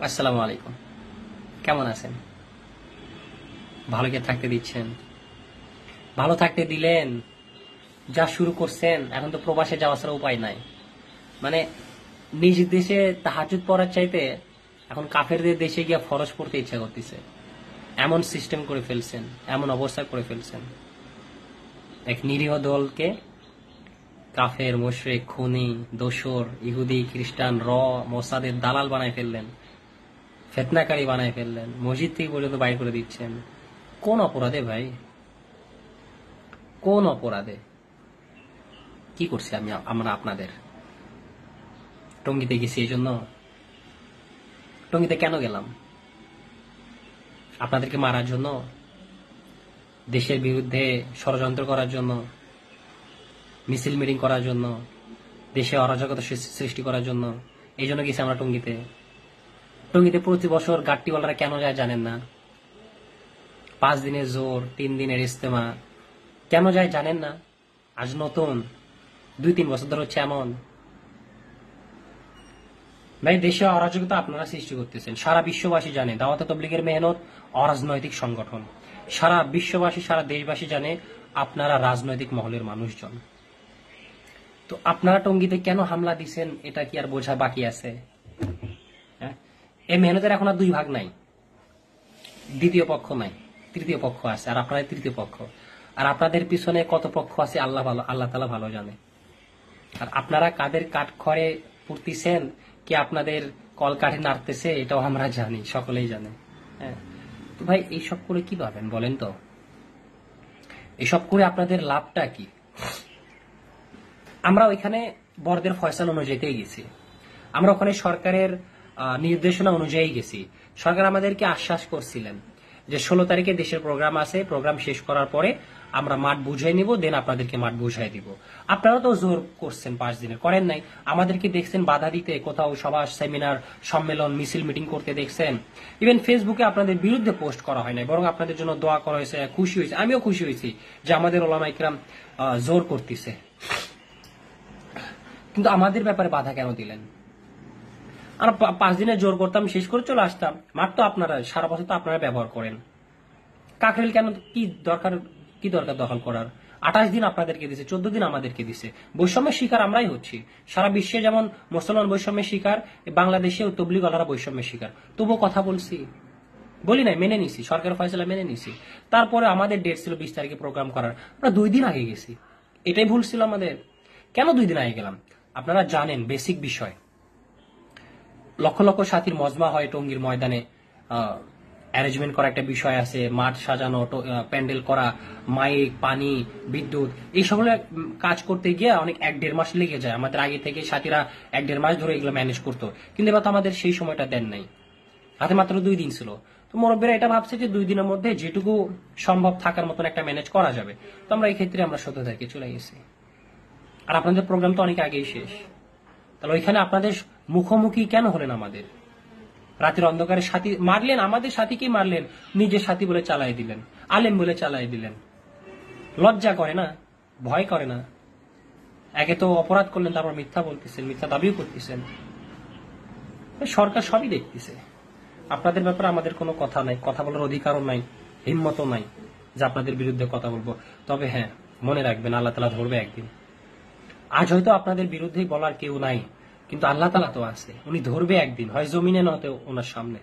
আসসালামু আলাইকুম। কেমন আছেন? ভালো কে থাকতে দিচ্ছেন? ভালো থাকতে দিলেন? যা শুরু করছেন, এখন তো প্রবাসে যাওয়া ছাড়া উপায় নাই। মানে নিজ দেশে তাহাজ্জুদ পড়ার চাইতে এখন কাফেরদের দেশে গিয়ে ফরজ পড়তে ইচ্ছা করতেছে। এমন সিস্টেম করে ফেলছেন, এমন অবস্থা করে ফেলছেন। এক নিরীহ দলকে কাফের, মুশরিক, খুনি, দোসর, ইহুদি, খ্রিস্টান, মোসাদের দালাল বানায় ফেললেন, ফেতনাকারী বানায় ফেললেন, মসজিদ থেকে পর্যন্ত বাইর করে দিচ্ছেন। কোন অপরাধে ভাই? কোন অপরাধে? কি করছি আমরা আপনাদের? টঙ্গিতে গেছি এই জন্য? টঙ্গিতে কেন গেলাম? আপনাদেরকে মারার জন্য? দেশের বিরুদ্ধে ষড়যন্ত্র করার জন্য? মিছিল মিটিং করার জন্য? দেশে অরাজকতা সৃষ্টি করার জন্য? এই জন্য গেছি আমরা টঙ্গিতে। টঙ্গিতে প্রতি বছর গাট্টিওয়ালারা কেন যায় জানেন না? 5 দিনের জোর, 3 দিনের ইস্তেমা কেন যায় জানেন না? আজ নতুন 2-3 বছর ধরে হচ্ছে এমন। ভাই, দেশে অরাজকতা আপনারা সৃষ্টি করতেছেন। সারা বিশ্ববাসী জানে দাওয়াত তাবলীগের মেহনত অরাজনৈতিক সংগঠন। সারা বিশ্ববাসী, সারা দেশবাসী জানে আপনারা রাজনৈতিক মহলের মানুষজন। তো আপনারা টঙ্গিতে কেন হামলা দিচ্ছেন, এটা কি আর বোঝা বাকি আছে? হ্যাঁ, এই মেহনতের এখন আর 2 ভাগ নাই, দ্বিতীয় পক্ষ নাই, তৃতীয় পক্ষ আছে, আর আপনাদের তৃতীয় পক্ষ। আর আপনাদের পিছনে কত পক্ষ আছে আল্লাহ তাআলা ভালো জানে। আর আপনারা কাদের কাঠ খড়ে পুড়তেছেন, কি আপনাদের কল কাঠে নাড়তেছে, এটাও আমরা জানি, সকলেই জানে। হ্যাঁ, তো ভাই এইসব করে কি পাবেন বলেন তো? এসব করে আপনাদের লাভটা কি? আমরা ওইখানে বড়দের ফয়সালা অনুযায়ীতেই গেছি। আমরা ওখানে সরকারের নির্দেশনা অনুযায়ী গেছি। সরকার আমাদেরকে আশ্বাস করছিলেন যে 16 তারিখে দেশের প্রোগ্রাম আছে, প্রোগ্রাম শেষ করার পরে আমরা মাঠ বুঝাই নিব, দেন আপনাদেরকে মাঠ বুঝাই দিব। আপনারা তো জোর করছেন 5 দিনের, করেন নাই। আমাদেরকে দেখছেন বাধা দিতে, কোথাও সভা, সেমিনার, সম্মেলন, মিছিল, মিটিং করতে দেখছেন। ইভেন ফেসবুকে আপনাদের বিরুদ্ধে পোস্ট করা হয় নাই, বরং আপনাদের জন্য দোয়া করা হয়েছে, খুশি হয়েছে। আমিও খুশি হয়েছি যে আমাদের ওলামা ইকরাম জোর করতেছে। কিন্তু আমাদের ব্যাপারে বাধা কেন দিলেন? আমরা 5 দিনে জোর করতাম, শেষ করে চলে আসতাম। মাঠ তো আপনারা সারা বছর তো আপনারা ব্যবহার করেন। কাকরেল কেন? কি দরকার দখল করার? 28 দিন আপনাদেরকে দিছে, 14 দিন আমাদেরকে দিছে। বৈষম্যের শিকার আমরাই হচ্ছি। সারা বিশ্বে যেমন মুসলমান বৈষম্যের শিকার, বাংলাদেশেও তবলিগওয়ালারা বৈষম্যের শিকার। তবুও কথা বলছি, বলি নাই, মেনে নিছি, সরকারের ফয়সালা মেনে নিছি। তারপরে আমাদের ডেট ছিল 20 তারিখে প্রোগ্রাম করার, আমরা 2 দিন আগে গেছি। এটাই ভুল ছিল আমাদের। কেন 2 দিন আগে গেলাম? আপনারা জানেন বেসিক বিষয়, লক্ষ লক্ষ সাথীর মজমা হয় টঙ্গীর ময়দানে। অ্যারেঞ্জমেন্ট করা একটা বিষয় আছে, মাঠ সাজানো, প্যান্ডেল করা, মাইক, পানি, বিদ্যুৎ, এই সকল কাজ করতে গিয়ে অনেক 1-1.5 মাস লেগে যায়। আমাদের আগে থেকে সাথীরা 1-1.5 মাস ধরে এগুলো ম্যানেজ করতো, কিন্তু এবার তো আমাদের সেই সময়টা দেন নাই। হাতে মাত্র 2 দিন ছিল। তো মুরব্বীরা এটা ভাবছে যে 2 দিনের মধ্যে যেটুকু সম্ভব থাকার মতন একটা ম্যানেজ করা যাবে। তো আমরা এই ক্ষেত্রে আমরা 17 তারিখে চলে গেছি। আর আপনাদের প্রোগ্রাম তো অনেক আগেই শেষ। তাহলে ওইখানে আপনাদের মুখোমুখি কেন হলেন? আমাদের রাতের অন্ধকারে সাথী মারলেন, আমাদের সাথীকেই মারলেন, নিজের সাথী বলে চালাই দিলেন, আলেম বলে চালাই দিলেন। লজ্জা করে না? ভয় করে না? একে তো অপরাধ করলেন, তারপর মিথ্যা বলতেছেন, মিথ্যা দাবিও করতেছেন। সরকার সবই দেখতেছে। আপনাদের ব্যাপারে আমাদের কোনো কথা নাই, কথা বলার অধিকারও নাই, হিম্মতও নাই যে আপনাদের বিরুদ্ধে কথা বলবো। তবে হ্যাঁ, মনে রাখবেন, আল্লাহ তাআলা ধরবে একদিন। আজ হয়তো আপনাদের বিরুদ্ধেই বলার কেউ নাই, কিন্তু আল্লাহ তাআলা তো আছে, উনি ধরবে একদিন, হয় জমিনে নয়তো ওনার সামনে।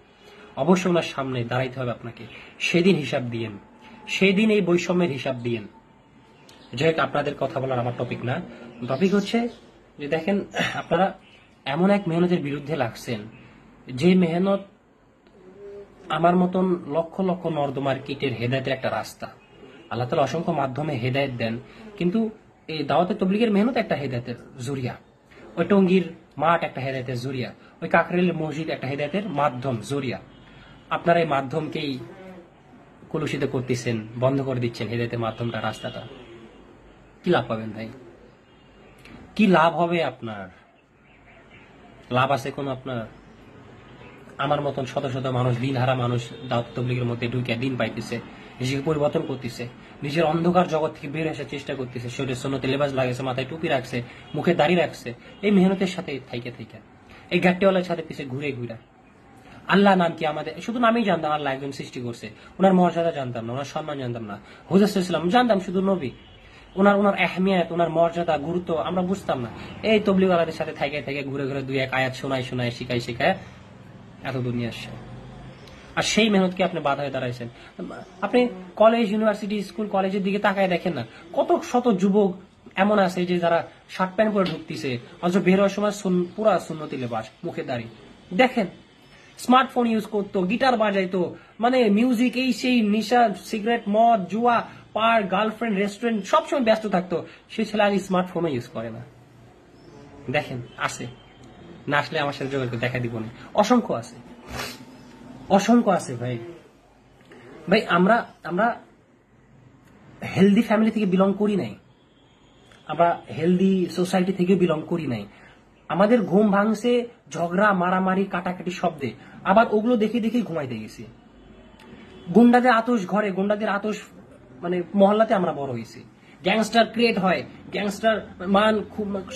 অবশ্যই ওনার সামনে দাঁড়াইতে হবে আপনাকে। সেদিন হিসাব দিয়েন, সেদিন এই বৈষম্যের হিসাব দিয়েন। যেহেতু আপনাদের কথা বলার আমার টপিক না, টপিক হচ্ছে যে দেখেন, আপনারা এমন এক মেহনতের বিরুদ্ধে লাগছেন, যে মেহনত আমার মতন লক্ষ লক্ষ নর্দমার কীটের হেদায়েতের একটা রাস্তা। আল্লাহ তাআলা অসংখ্য মাধ্যমে হেদায়েত দেন, কিন্তু এই দাওয়াতে তাবলীগের মেহনত একটা হেদায়েতের জরিয়া। ওই টঙ্গীর মাঠ একটা হেদায়েতের জরিয়া, ওই কাকরাইলের মসজিদ একটা হেদায়েতের মাধ্যম, জরিয়া। আপনারা এই মাধ্যমকেই কলুষিত করতেছেন, বন্ধ করে দিচ্ছেন হেদায়েতের মাধ্যমটা, রাস্তাটা। কি লাভ পাবেন ভাই? কি লাভ হবে আপনার? লাভ আছে কোন আপনার? আমার মতন শত শত মানুষ, দিনহারা মানুষ দাওয়াত তাবলীগের মধ্যে ঢুকে দিন পাইতেছে, নিজেকে পরিবর্তন করতেছে, নিজের অন্ধকার জগৎ থেকে বের আসার চেষ্টা করতেছে, শরীরে সুন্নতে লেবাস লাগাইছে, মাথায় টুপি রাখছে, মুখে দাড়ি রাখছে, এই মেহনতের সাথে থাইকে থাইকা, এই গাট্টিওয়ালার সাথে পিছিয়ে ঘুরে ঘুরে। আল্লাহ নাম কি আমাদের শুধু নামই জানতাম, আল্লাহ একজন সৃষ্টি করছে, ওনার মর্যাদা জানতাম না, ওনার সম্মান জানতাম না। হুজুর সাল্লাল্লাহু আলাইহি জানতাম শুধু নবী, ওনার আহমিয়ত, ওনার মর্যাদা, গুরুত্ব আমরা বুঝতাম না। এই তবলিগওয়ালাদের সাথে থেকে থেকে ঘুরে ঘুরে দুই এক আয়াত শোনায় শিখায় এত দুনিয়া আসছে। আর সেই মেহনতকে আপনি বাধা হয়ে দাঁড়াইছেন। আপনি কলেজ, ইউনিভার্সিটি, স্কুল, কলেজের দিকে তাকায় দেখেন না, কত শত যুবক এমন আছে যে যারা শার্ট প্যান্ট পরে ঢুকতেছে, অথচ বের হওয়ার সময় পুরা সুন্নতি লেবাস, মুখে দাড়ি। দেখেন, স্মার্টফোন ইউজ করতো, গিটার বাজাইতো, মানে মিউজিক, এই সেই, নিশা, সিগারেট, মদ, জুয়া, পার, গার্লফ্রেন্ড, রেস্টুরেন্ট, সবসময় ব্যস্ত থাকতো। সে ছেলে আজ স্মার্টফোনও ইউজ করে না। দেখেন, আছে না, আসলে আমার সাথে যোগাযোগ দেখা দিব না। অসংখ্য আছে, অসংখ্য আছে ভাই। ভাই আমরা আমরা হেলদি ফ্যামিলি থেকে বিলং করি নাই, আমরা হেলদি সোসাইটি থেকে বিলং করি নাই। আমাদের ঘুম ভাঙছে ঝগড়া, মারামারি, কাটাকাটি শব্দে, আবার ওগুলো দেখে দেখে ঘুমাইতে গেছি। গুন্ডাদের আতশ ঘরে, গুন্ডাদের আতশ মানে মহল্লাতে আমরা বড় হয়েছি। গ্যাংস্টার ক্রিয়েট হয়, গ্যাংস্টার মান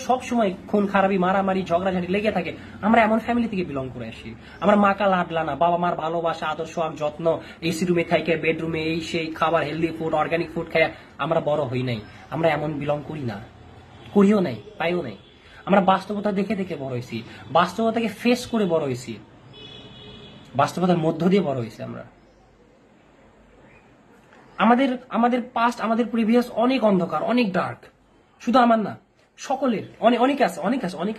সব সময় খুন খারাপি, মারামারি, ঝগড়াঝাটি লেগে থাকে। আমরা এমন ফ্যামিলি থেকে বিলং করে আসি। আমরা মাকা লাডলা না, বাবা মার ভালোবাসা, আদর্শ, যত্ন, এসি রুমে থাইকে, বেডরুমে এই সেই খাবার, হেলদি ফুড, অর্গানিক ফুড খাই আমরা বড় হই নাই। আমরা এমন বিলং করি না, করিও নাই, পাইও নাই। আমরা বাস্তবতা দেখে দেখে বড় হয়েছি, বাস্তবতাকে ফেস করে বড় হয়েছি, বাস্তবতার মধ্য দিয়ে বড় হয়েছি আমরা। আমাদের আমাদের পাস্ট, আমাদের প্রিভিয়াস অনেক অন্ধকার, অনেক ডার্ক। শুধু আমার না, সকলের অনেক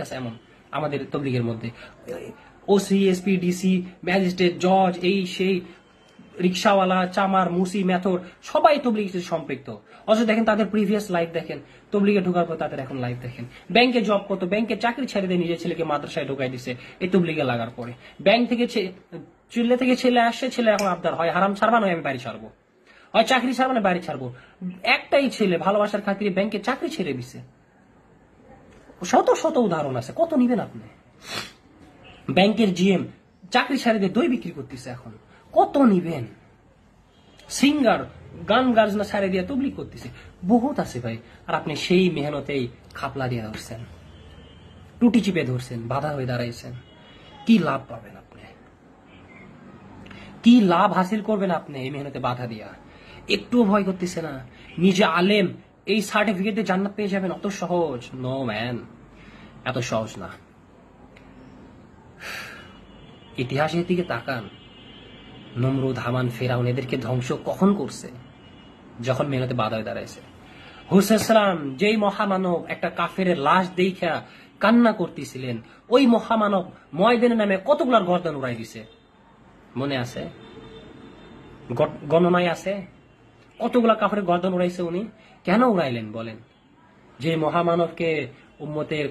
আছে এমন আমাদের তবলিগের মধ্যে। ওসি, এসপি, ডিসি, ম্যাজিস্ট্রেট, জজ, এই সেই, রিক্সাওয়ালা, চামার, মুসি, মেথর, সবাই তবলিগের সাথে সম্পৃক্ত। অথচ দেখেন তাদের প্রিভিয়াস লাইফ দেখেন, তবলিগে ঢোকার পর তাদের এখন লাইফ দেখেন। ব্যাংকে জব করতো, ব্যাংকে চাকরি ছেড়ে দিয়ে নিজের ছেলেকে মাদ্রাসায় ঢোকাই দিছে এই তবলিগে লাগার পরে। ব্যাংক থেকে চুল্লে থেকে ছেলে আসছে, ছেলে এখন আবদার হয় হারাম ছাড়বা নয় আমি বাড়ি ছাড়বো, হয় চাকরি ছাড়বো না বাড়ি ছাড়বো। একটাই ছেলে ভালোবাসার খাতিরে ব্যাংকে চাকরি ছেড়ে দিছে। শত শত উদাহরণ আছে, কত নিবেন আপনি? ব্যাংকের জিএম চাকরি ছেড়ে দিয়ে দই বিক্রি করতেছে এখন, কত নিবেন? সিঙ্গার গান গার্জনা ছেড়ে দিয়ে তবলিগ করতেছে, বহুত আছে ভাই। আর আপনি সেই মেহনতেই খাপলা দিয়ে ধরছেন, টুটি চিপে ধরছেন, বাধা হয়ে দাঁড়াইছেন। কি লাভ পাবেন আপনি? কি লাভ হাসিল করবেন আপনি এই মেহনতে বাধা দিয়া? একটুও ভয় করতেছে না? নিজে আলেম, এই সার্টিফিকেট দিয়ে জান্নাত পেয়ে যাবেন, অত সহজ? নো ম্যান, এত সহজ না। ইতিহাসের দিকে তাকান, নমরুদ, হামান, ফেরাউন এদেরকে ধ্বংস কখন করছে? যখন মেহনতে বাধা হয়ে দাঁড়াইছে। হুসাইন সালাম যেই মহামানব একটা কাফেরের লাশ দেখা কান্না করতেছিলেন, ওই মহামানব ময়দানের নামে কতগুলার গর্দান উড়াই দিছে, মনে আছে? গণনায় আছে কতগুলা কাফেরের গর্দান উড়াইছে উনি। কেন উড়াইলেন বলেন? যে মহামানবকে উম্মতের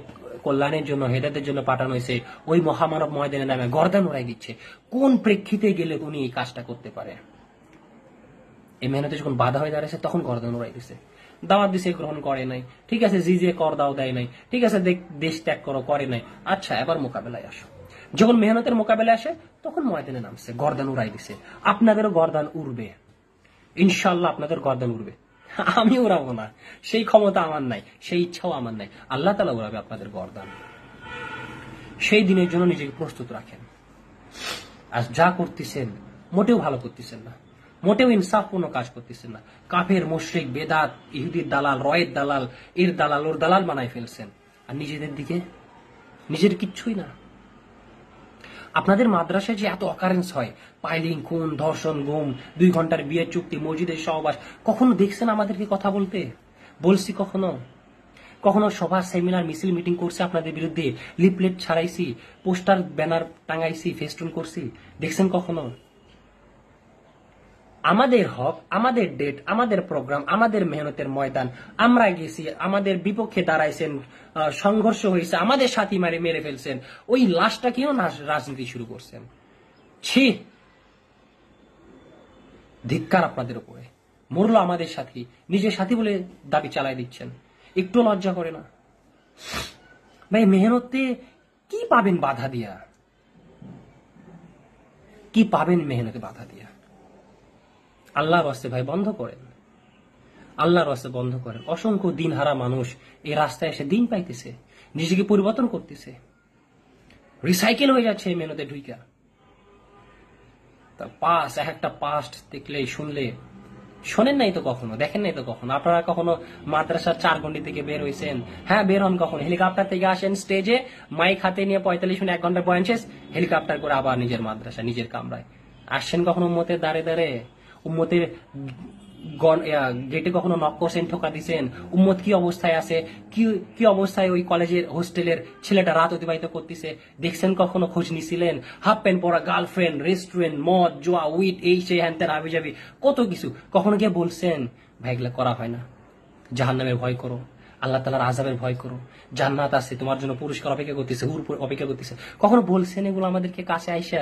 কল্যাণের জন্য, হেদায়েতের জন্য পাঠানো হয়েছে, ওই মহামানব ময়দানের নামে গর্দান উড়াই দিচ্ছে। কোন প্রেক্ষিতে গেলে উনি এই কাজটা করতে পারে? এই মেহনতে যখন বাধা হয়ে দাঁড়াইছে তখন গর্দান উড়াই দিছে। দাওয়াত দিছে, গ্রহণ করে নাই, ঠিক আছে। যে কর দাও দেয় নাই, ঠিক আছে। দেশ ত্যাগ করো, করে নাই, আচ্ছা এবার মোকাবেলায় আসো। যখন মেহনতের মোকাবেলায় আসে তখন ময়দানে নামছে, গর্দান উড়াই দিছে। আপনাদেরও গর্দান উড়বে ইনশাল্লাহ, আপনাদের গর্দান উড়বে। আমি উড়াবো না, সেই ক্ষমতা আমার নাই, সেই ইচ্ছাও আমার নাই। আল্লাহ তাআলা উড়াবে আপনাদের গর্দান। সেই দিনের জন্য নিজেকে প্রস্তুত রাখেন। আর যা করতেছেন মোটেও ভালো করতেছেন না, মোটেও ইনসাফপূর্ণ কাজ করতেছেন না। কাফের, মুশরিক, বেদাত, ইহুদির দালাল, রয়ের দালাল, এর দালাল, ওর দালাল বানাই ফেলছেন। আর নিজেদের দিকে নিজের কিচ্ছুই না। আপনাদের মাদ্রাসায় যে এত অকারেন্স হয়, পাইলিং, খুন, ধর্ষণ, গুম, 2 ঘন্টার বিয়ের চুক্তি, মসজিদের সহবাস, কখনো দেখছেন আমাদেরকে কথা বলতে? বলছি কখনো? কখনো সভা, সেমিনার, মিছিল, মিটিং করছে আপনাদের বিরুদ্ধে, লিফলেট ছাড়াইছি, পোস্টার, ব্যানার টাঙাইছি, ফেস্টুন করছি, দেখছেন কখনো? আমাদের হক, আমাদের ডেট, আমাদের প্রোগ্রাম, আমাদের মেহনতের ময়দান, আমরা গেছি, আমাদের বিপক্ষে দাঁড়াইছেন, সংঘর্ষ হয়েছে, আমাদের সাথী মেরে ফেলছেন, ওই লাশটা কেউ না রাজনীতি শুরু করছেন। ছি, ধিক্কার আপনাদের উপরে। মরলো আমাদের সাথী, নিজের সাথী বলে দাবি চালাই দিচ্ছেন, একটু লজ্জা করে না? ভাই মেহনতে কি পাবেন বাধা দিয়া? কি পাবেন মেহনতে বাধা দিয়া? আল্লাহর রাস্তে ভাই বন্ধ করেন, আল্লাহর রাস্তে বন্ধ করেন। অসংখ্য দিনহারা মানুষ এই রাস্তায় এসে দিন পাইতেছে, নিজেকে পরিবর্তন করতেছে, রিসাইকেল হয়ে যাচ্ছে এই মেহনতে ঢুইকা। পাস, এক একটা পাস্ট দেখলে শুনলে, শোনেন নাই তো কখনো, দেখেন নাই তো কখনো। আপনারা কখনো মাদ্রাসার 4 গন্ডি থেকে বের হয়েছেন? হ্যাঁ, বের হন কখন? হেলিকপ্টার থেকে আসেন স্টেজে, মাইক হাতে নিয়ে 45 মিনিট 1 ঘন্টা বয়ান শেষ, হেলিকপ্টার করে আবার নিজের মাদ্রাসা, নিজের কামরায়। আসছেন কখনো উম্মতের দাঁড়ে দাঁড়ে? উম্মতের গেটে কখনো নক করছেন, ঠোকা দিছেন? উম্মত কি অবস্থায় আছে, কি অবস্থায় ওই কলেজের হোস্টেলের ছেলেটা রাত অতিবাহিত করতেছে দেখছেন কখনো? খোঁজ নিছিলেন? হাফ প্যান্ট পরা গার্লফ্রেন্ড, রেস্টুরেন্ট, মদ, জোয়া, উইট, এই সেই হ্যান ত্যান হাবি যাবি কত কিছু, কখনো গিয়ে বলছেন ভাই এগুলা করা হয় না, জাহান্নামের ভয় করো, আল্লাহ তাআলার আযাবের ভয় করো, জান্নাত আছে তোমার জন্য, পুরস্কার অপেক্ষা করতেছে, হুর অপেক্ষা করতেছে? কখনো বলছেন এগুলো আমাদেরকে? কাছে আইসা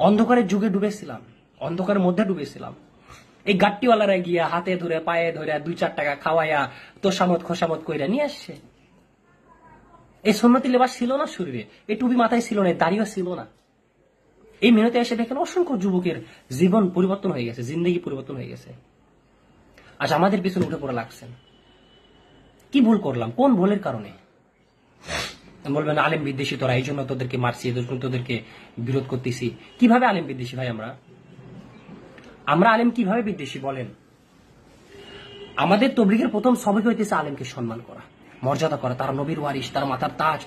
অন্ধকারের যুগে ডুবেছিলাম, অন্ধকারের মধ্যে ডুবেছিলাম। এই গাট্টিওয়ালারা গিয়া হাতে ধরে পায়ে ধরে 2-4 টাকা খাওয়াইয়া তোষামত খোসামত কইরা নিয়ে আসছে। এই সুন্নতি লেবাস ছিল না শরীরে, এই টুপি মাথায় ছিল না, দাড়িও ছিল না। এই মেহনতে এসে দেখেন অসংখ্য যুবকের জীবন পরিবর্তন হয়ে গেছে, জিন্দগি পরিবর্তন হয়ে গেছে। আজ আমাদের পিছনে উঠে পড়ে লাগছেন। কি ভুল করলাম? কোন ভুলের কারণে? বলবেন আলেম বিদ্বেষী তোরা, এই জন্য তোদেরকে মারছি, তোদেরকে বিরোধ করতেছি। কিভাবে আলেম বিদ্বেষী ভাই? আমরা আলেম কিভাবে বিদ্বেষী বলেন? আমাদের তবলিগের প্রথম সবক হইতেছে আলেমকে সম্মান করা, মর্যাদা করা, তারা নবীর ওয়ারিস, তার মাথার তাজ,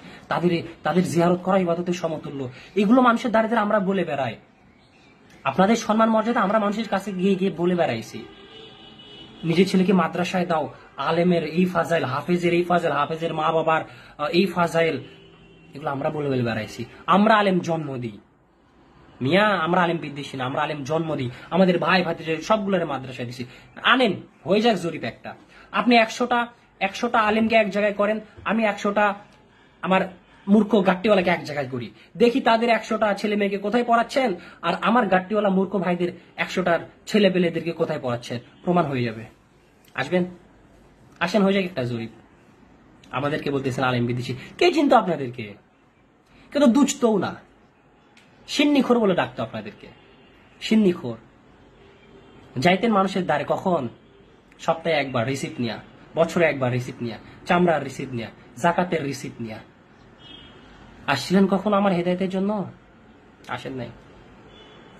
তাদের জিয়ারত করা ইবাদতের সমতুল্য। এগুলো মানুষের দ্বারা আমরা বলে বেড়াই। আপনাদের সম্মান মর্যাদা আমরা মানুষের কাছে গিয়ে গিয়ে বলে বেড়াইছি। নিজের ছেলেকে মাদ্রাসায় দাও, আলেমের এই ফাজাইল, হাফেজের এই ফাজাইল, হাফেজের মা বাবার এই ফাজাইল, এগুলো আমরা বলে বলে বেড়াইছি। আমরা আলেম জন্ম দিই মিয়া, আমরা আলেম বিদ্বেষী না, আমরা আলেম জন্ম দিই। আমাদের ভাই ভাতিজা সবগুলোর মাদ্রাসায় দিছি। আনেন, হয়ে যাক জরিপ একটা। আপনি 100টা আলেমকে এক জায়গায় করেন, আমি 100টা আমার মূর্খ গাট্টিওয়ালাকে এক জায়গায় করি, দেখি তাদের 100টা ছেলে মেয়েকে কোথায় পড়াচ্ছেন, আর আমার গাট্টিওয়ালা মূর্খ ভাইদের 100টার ছেলে পেলেদেরকে কোথায় পড়াচ্ছেন, প্রমাণ হয়ে যাবে। আসবেন, আসেন, হয়ে যাক একটা জরিপ। আমাদেরকে বলতেছেন আলেম বিদ্বেষী, কে চিনতো আপনাদেরকে? কিন্তু দুচতও না, সিন্নিখোর বলে ডাকতো আপনাদেরকে, সিন্নিখোর। যাইতেন মানুষের দ্বারে কখন? সপ্তাহে একবার রিসিপ্ট নিয়া, বছরে একবার রিসিপ্ট নিয়া, চামড়ার রিসিপ্ট নিয়া, জাকাতের রিসিপ্ট নিয়া। আসছিলেন কখন আমার হেদায়েতের জন্য? আসেন নাই।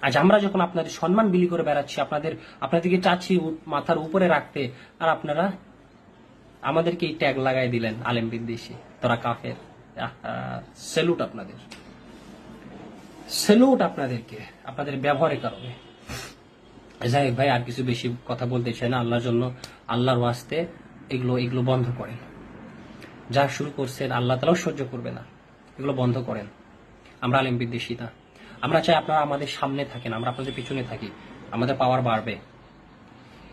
আজ আমরা যখন আপনাদের সম্মান বিলি করে বেড়াচ্ছি, আপনাদেরকে চাচ্ছি মাথার উপরে রাখতে, আর আপনারা আমাদেরকে এই ট্যাগ লাগাই দিলেন আলেম বিদ্বেষী, তোরা কাফের। স্যালুট আপনাদের, স্যালুট আপনাদেরকে, আপনাদের ব্যবহারের কারণে। যাই হোক ভাই, আর কিছু বেশি কথা বলতে চাই না। আল্লাহর জন্য, আল্লাহর ওয়াস্তে এগুলো বন্ধ করেন। যা শুরু করছেন আল্লাহ তাআলাও সহ্য করবে না, এগুলো বন্ধ করেন। আমরা আলেম বিদ্বেষী না, আমরা চাই আপনারা আমাদের সামনে থাকেন, আমরা আপনাদের পিছনে থাকি, আমাদের পাওয়ার বাড়বে।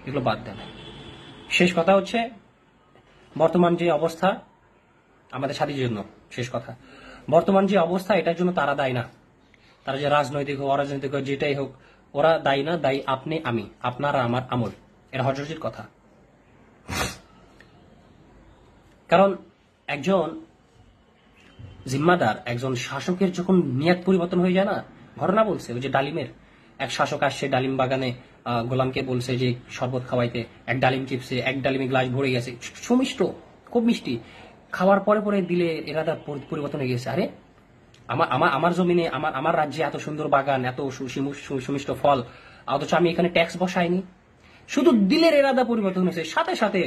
এগুলো বাদ দেন। শেষ কথা হচ্ছে, বর্তমান যে অবস্থা আমাদের সাথীর জন্য, শেষ কথা, বর্তমান যে অবস্থা এটার জন্য তারা দায়ী না। তারা যে রাজনৈতিক হোক, অরাজনৈতিক হোক, যেটাই হোক, ওরা দায়ী না। দায়ী আপনি, আমি, আপনারা, আমার আমল। এর হযরতের কথা। কারণ একজন জিম্মাদার, একজন শাসকের যখন নিয়ত পরিবর্তন হয়ে যায় না, ঘটনা বলছে, ওই যে ডালিমের এক শাসক আসছে ডালিম বাগানে, গোলামকে বলছে যে শরবত খাওয়াইতে, এক ডালিম চিপসে, এক ডালিমে গ্লাস ভরে গেছে, সুমিষ্ট, খুব মিষ্টি। খাওয়ার পরে পরে দিলে এরাদা পরিবর্তন হয়ে গেছে। আরে আমার জমিনে, আমার রাজ্যে এত সুন্দর বাগান, এত সুমিষ্ট ফল, অথচ আমি এখানে ট্যাক্স বসাইনি। শুধু দিলের এরাদা পরিবর্তন হয়েছে, সাথে সাথে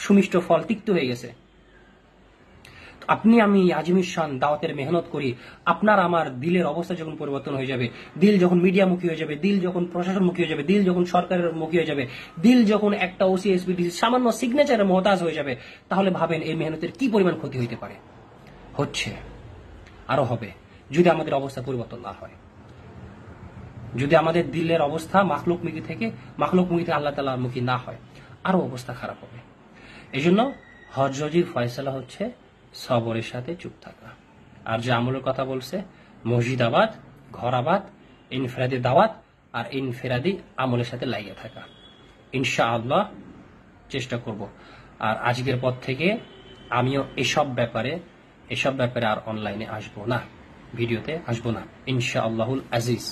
সুমিষ্ট ফল তিক্ত হয়ে গেছে। আপনি আমি আজিমির শান দাওয়াতের মেহনত করি, আপনার আমার দিলের অবস্থা যখন পরিবর্তন হয়ে যাবে, দিল যখন মিডিয়ামুখী হয়ে যাবে, দিল যখন প্রশাসনমুখী হয়ে যাবে, দিল যখন সরকারের মুখী হয়ে যাবে, দিল যখন একটা ওসি এসপিডিসি সামান্য সিগনেচারের মহতাজ হয়ে যাবে, তাহলে ভাবেন এই মেহনতের কি পরিমাণ ক্ষতি হইতে পারে। হচ্ছে, আরো হবে, যদি আমাদের অবস্থা পরিবর্তন না হয়, যদি আমাদের দিলের অবস্থা মাখলুকমুখী থেকে আল্লাহ তাআলার মুখী না হয়, আরো অবস্থা খারাপ হবে। এই জন্য হজরজির ফয়সালা হচ্ছে সবরের সাথে চুপ থাকা। আর যে আমলের কথা বলছে, মসজিদ আবাদ, ঘর আবাদ, ইনফেরাদি দাওয়াত আর ইনফেরাদি আমলের সাথে লাগিয়ে থাকা। ইনশাআল্লাহ চেষ্টা করব। আর আজকের পর থেকে আমিও এসব ব্যাপারে আর অনলাইনে আসবো না, ভিডিওতে আসবো না, ইনশাআল্লাহুল আজিজ।